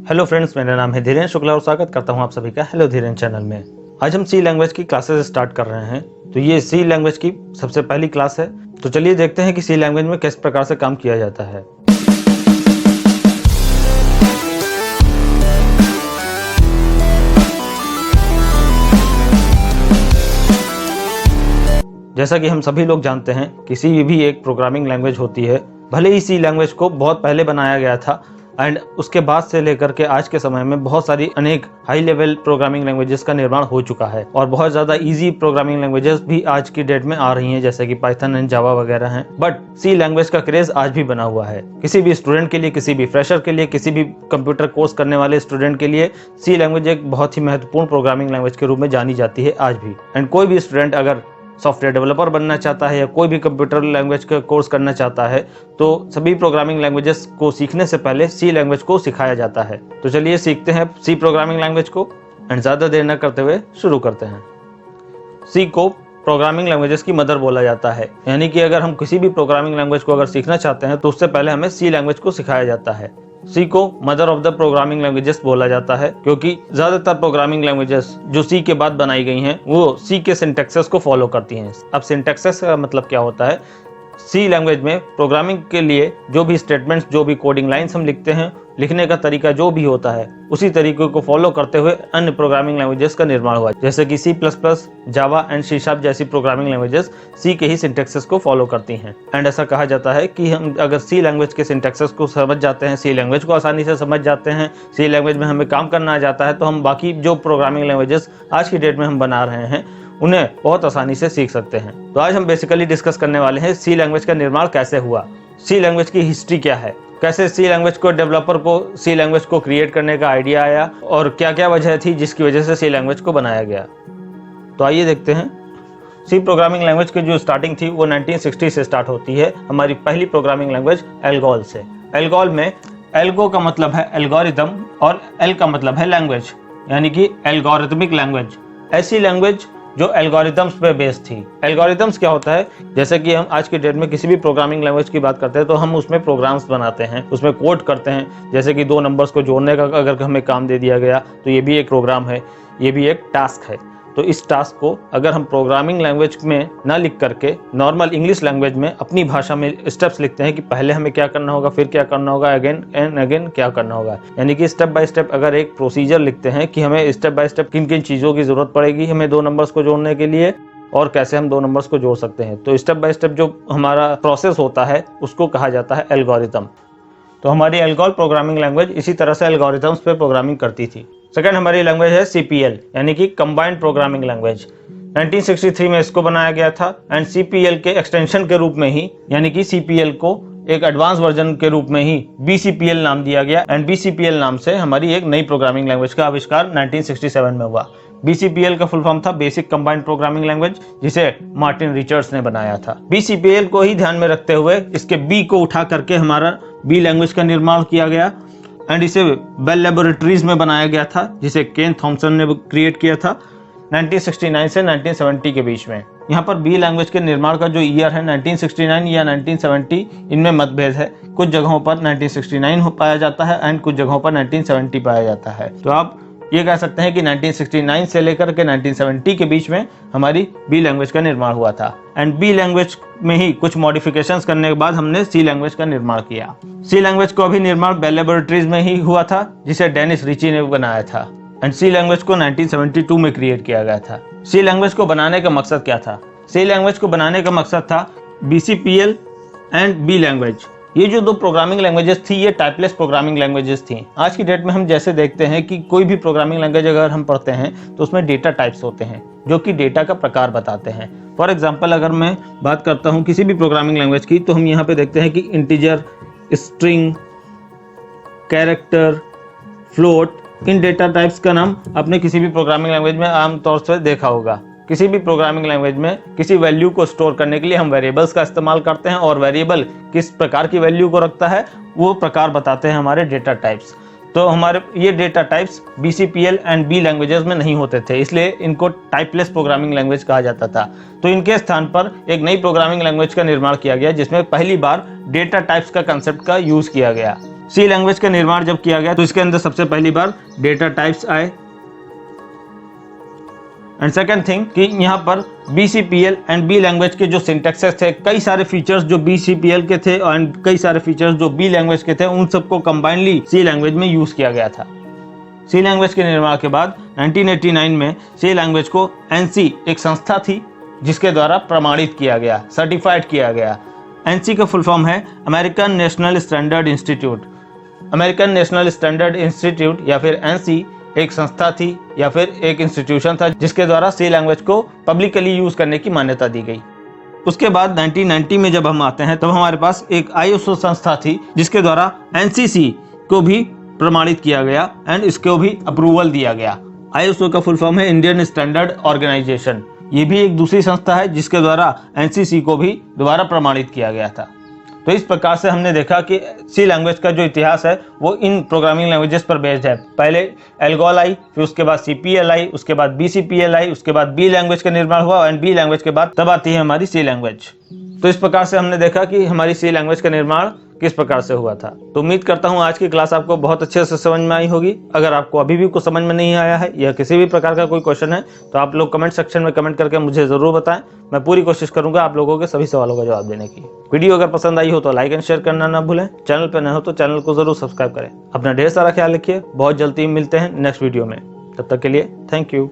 Hello friends, मेरा नाम है धीरेन शुक्ला और स्वागत करता हूं आप सभी का हेलो धीरेन चैनल में। आज हम सी लैंग्वेज की क्लासेस स्टार्ट कर रहे हैं। तो ये सी लैंग्वेज की सबसे पहली क्लास है। तो चलिए देखते हैं कि सी लैंग्वेज में किस प्रकार से काम किया जाता है। जैसा कि हम सभी लोग जानते हैं, किसी भी एक प्रोग्रामिंग लैंग्वेज होती है। भले ही सी लैंग्वेज को बहुत पहले बनाया गया था एंड उसके बाद से लेकर के आज के समय में बहुत सारी अनेक हाई लेवल प्रोग्रामिंग लैंग्वेजेस का निर्माण हो चुका है और बहुत ज़्यादा इजी प्रोग्रामिंग लैंग्वेजेस भी आज की डेट में आ रही हैं, जैसे कि पाइथन एंड जावा वगैरह हैं। बट सी लैंग्वेज का क्रेज आज भी बना हुआ है। किसी भी स्टूडेंट के लिए, किसी भी फ्रेशर के लिए, किसी भी कंप्यूटर कोर्स करने वाले स्टूडेंट के लिए सी लैंग्वेज एक बहुत ही महत्वपूर्ण प्रोग्रामिंग लैंग्वेज के रूप में जानी जाती है आज भी। एंड कोई भी स्टूडेंट अगर सॉफ्टवेयर डेवलपर बनना चाहता है या कोई भी कंप्यूटर लैंग्वेज का कोर्स करना चाहता है तो सभी प्रोग्रामिंग लैंग्वेजेस को सीखने से पहले सी लैंग्वेज को सिखाया जाता है। तो चलिए सीखते हैं सी प्रोग्रामिंग लैंग्वेज को एंड ज़्यादा देर न करते हुए शुरू करते हैं। सी को प्रोग्रामिंग लैंग्वेजेस की मदर बोला जाता है, यानी कि अगर हम किसी भी प्रोग्रामिंग लैंग्वेज को अगर सीखना चाहते हैं तो उससे पहले हमें सी लैंग्वेज को सिखाया जाता है। सी को mother of the programming languages बोला जाता है क्योंकि ज्यादातर प्रोग्रामिंग लैंग्वेजेस जो सी के बाद बनाई गई हैं वो सी के सिंटैक्सेस को फॉलो करती हैं। अब सिंटैक्सेस का मतलब क्या होता है? सी लैंग्वेज में प्रोग्रामिंग के लिए जो भी स्टेटमेंट्स, जो भी कोडिंग लाइंस हम लिखते हैं, लिखने का तरीका जो भी होता है उसी तरीके को फॉलो करते हुए अन्य प्रोग्रामिंग लैंग्वेजेस का निर्माण हुआ, जैसे कि C++, जावा एंड C# जैसी प्रोग्रामिंग लैंग्वेजेस सी के ही सिंटैक्सेस को फॉलो करती हैं। एंड ऐसा कहा जाता है कि हम अगर सी लैंग्वेज के सिंटैक्सेस को समझ जाते हैं, सी लैंग्वेज को आसानी से समझ जाते हैं, सी लैंग्वेज में हमें काम करना आ जाता है, तो हम बाकी जो प्रोग्रामिंग लैंग्वेजेस आज की डेट में हम बना रहे हैं उन्हें बहुत आसानी से सीख सकते हैं। तो आज हम बेसिकली डिस्कस करने वाले हैं सी लैंग्वेज का निर्माण कैसे हुआ, सी लैंग्वेज की हिस्ट्री क्या है, कैसे सी लैंग्वेज को डेवलपर को सी लैंग्वेज को क्रिएट करने का आइडिया आया और क्या क्या वजह थी जिसकी वजह से सी लैंग्वेज को बनाया गया। तो आइए देखते हैं। सी प्रोग्रामिंग लैंग्वेज की जो स्टार्टिंग थी वो 1960 से स्टार्ट होती है। हमारी पहली प्रोग्रामिंग लैंग्वेज एल्गोल से। एल्गोल में एल्गो का मतलब है एल्गोरिथम और एल का मतलब है लैंग्वेज, यानी कि एल्गोरिथमिक लैंग्वेज। ऐसी लैंग्वेज जो एल्गोरिथम्स पे बेस्ड थी। एल्गोरिथम्स क्या होता है? जैसे कि हम आज की डेट में किसी भी प्रोग्रामिंग लैंग्वेज की बात करते हैं तो हम उसमें प्रोग्राम्स बनाते हैं, उसमें कोड करते हैं। जैसे कि दो नंबर्स को जोड़ने का अगर हमें काम दे दिया गया तो ये भी एक प्रोग्राम है, ये भी एक टास्क है। तो इस टास्क को अगर हम प्रोग्रामिंग लैंग्वेज में ना लिख करके नॉर्मल इंग्लिश लैंग्वेज में अपनी भाषा में स्टेप्स लिखते हैं कि पहले हमें क्या करना होगा, फिर क्या करना होगा, अगेन एंड अगेन क्या करना होगा, यानी कि स्टेप बाय स्टेप अगर एक प्रोसीजर लिखते हैं कि हमें स्टेप बाय स्टेप किन किन चीज़ों की जरूरत पड़ेगी हमें दो नंबर्स को जोड़ने के लिए और कैसे हम दो नंबर्स को जोड़ सकते हैं, तो स्टेप बाय स्टेप जो हमारा प्रोसेस होता है उसको कहा जाता है एल्गोरिथम। तो हमारी एल्गोल प्रोग्रामिंग लैंग्वेज इसी तरह से एल्गोरिथम्स पे प्रोग्रामिंग करती थी। सेकंड हमारी लैंग्वेज है CPL, यानी कि कंबाइंड प्रोग्रामिंग लैंग्वेज। 1963 में इसको बनाया गया था एंड CPL के एक्सटेंशन के रूप में ही, यानी कि CPL को एक एडवांस वर्जन के रूप में ही BCPL नाम दिया गया एंड BCPL नाम से हमारी एक नई प्रोग्रामिंग लैंग्वेज का आविष्कार 1967 में हुआ। BCPL का फुल फॉर्म था बेसिक कंबाइंड प्रोग्रामिंग लैंग्वेज, जिसे मार्टिन रिचर्ड्स ने बनाया था। BCPL को ही ध्यान में रखते हुए इसके B को उठा करके हमारा B लैंग्वेज का निर्माण किया गया एंड इसे बेल लैबोरेटरीज में बनाया गया था, जिसे केन थॉमसन ने क्रिएट किया था 1969 से 1970 के बीच में। यहाँ पर बी लैंग्वेज के निर्माण का जो ईयर है 1969 या 1970, इनमें मतभेद है। कुछ जगहों पर 1969 हो पाया जाता है एंड कुछ जगहों पर 1970 पाया जाता है। तो आप ये कह सकते हैं कि 1969 से लेकर के 1970 के बीच में हमारी बी लैंग्वेज का निर्माण हुआ था एंड बी लैंग्वेज में ही कुछ मॉडिफिकेशंस करने के बाद हमने सी लैंग्वेज का निर्माण किया। सी लैंग्वेज को अभी निर्माण बेल लैबोरेटरीज में ही हुआ था, जिसे डेनिस रिची ने बनाया था एंड सी लैंग्वेज को 1972 में क्रिएट किया गया था। सी लैंग्वेज को बनाने का मकसद क्या था? सी लैंग्वेज को बनाने का मकसद था BCPL एंड बी लैंग्वेज, ये जो दो प्रोग्रामिंग लैंग्वेजेस थी ये टाइपलेस प्रोग्रामिंग लैंग्वेजेस थी। आज की डेट में हम जैसे देखते हैं कि कोई भी प्रोग्रामिंग लैंग्वेज अगर हम पढ़ते हैं तो उसमें डेटा टाइप्स होते हैं जो कि डेटा का प्रकार बताते हैं। फॉर एग्जांपल अगर मैं बात करता हूं किसी भी प्रोग्रामिंग लैंग्वेज की तो हम यहाँ पे देखते हैं कि इंटीजर, स्ट्रिंग, कैरेक्टर, फ्लोट, इन डेटा टाइप्स का नाम आपने किसी भी प्रोग्रामिंग लैंग्वेज में आमतौर से देखा होगा। किसी भी प्रोग्रामिंग लैंग्वेज में किसी वैल्यू को स्टोर करने के लिए हम वेरिएबल्स का इस्तेमाल करते हैं और वेरिएबल किस प्रकार की वैल्यू को रखता है वो प्रकार बताते हैं हमारे डेटा टाइप्स। तो हमारे ये data types BCPL and B languages में नहीं होते थे, इसलिए इनको टाइपलेस प्रोग्रामिंग लैंग्वेज कहा जाता था। तो इनके स्थान पर एक नई प्रोग्रामिंग लैंग्वेज का निर्माण किया गया जिसमें पहली बार डेटा टाइप्स का कंसेप्ट का यूज किया गया। सी लैंग्वेज का निर्माण जब किया गया तो इसके अंदर सबसे पहली बार डेटा टाइप्स आए। एंड सेकेंड थिंग कि यहाँ पर BCPL एंड B लैंग्वेज के जो सिंटैक्सेस थे, कई सारे फीचर्स जो BCPL के थे एंड कई सारे फीचर्स जो B लैंग्वेज के थे, उन सबको कंबाइनली C लैंग्वेज में यूज किया गया था। C लैंग्वेज के निर्माण के बाद 1989 में C लैंग्वेज को NC एक संस्था थी जिसके द्वारा प्रमाणित किया गया, सर्टिफाइड किया गया। NC का फुल फॉर्म है American national standard institute. American national standard institute या फिर NC एक संस्था थी या फिर एक इंस्टीट्यूशन था जिसके द्वारा C लैंग्वेज को पब्लिकली यूज करने की मान्यता दी गई। उसके बाद 1990 में जब हम आते हैं तब हमारे पास एक ISO संस्था थी जिसके द्वारा NCC को भी प्रमाणित किया गया एंड इसको भी अप्रूवल दिया गया। ISO का फुल फॉर्म है इंडियन स्टैंडर्ड ऑर्गेनाइजेशन। ये भी एक दूसरी संस्था है जिसके द्वारा NCC को भी दोबारा प्रमाणित किया गया था। तो इस प्रकार से हमने देखा कि C लैंग्वेज का जो इतिहास है वो इन प्रोग्रामिंग लैंग्वेजेस पर बेस्ड है। पहले एल्गोल आई, फिर उसके बाद CPL आई, उसके बाद BCPL आई, उसके बाद B लैंग्वेज का निर्माण हुआ एंड B लैंग्वेज के बाद तब आती है हमारी C लैंग्वेज। तो इस प्रकार से हमने देखा कि हमारी C लैंग्वेज का निर्माण किस प्रकार से हुआ था। तो उम्मीद करता हूँ आज की क्लास आपको बहुत अच्छे से समझ में आई होगी। अगर आपको अभी भी कुछ समझ में नहीं आया है या किसी भी प्रकार का कोई क्वेश्चन है तो आप लोग कमेंट सेक्शन में कमेंट करके मुझे जरूर बताएं। मैं पूरी कोशिश करूंगा आप लोगों के सभी सवालों का जवाब देने की। वीडियो अगर पसंद आई हो तो लाइक एंड शेयर करना ना भूलें। चैनल पर नए हो तो चैनल को जरूर सब्सक्राइब करें। अपना ढेर सारा ख्याल रखिए। बहुत जल्दी मिलते हैं नेक्स्ट वीडियो में। तब तक के लिए थैंक यू।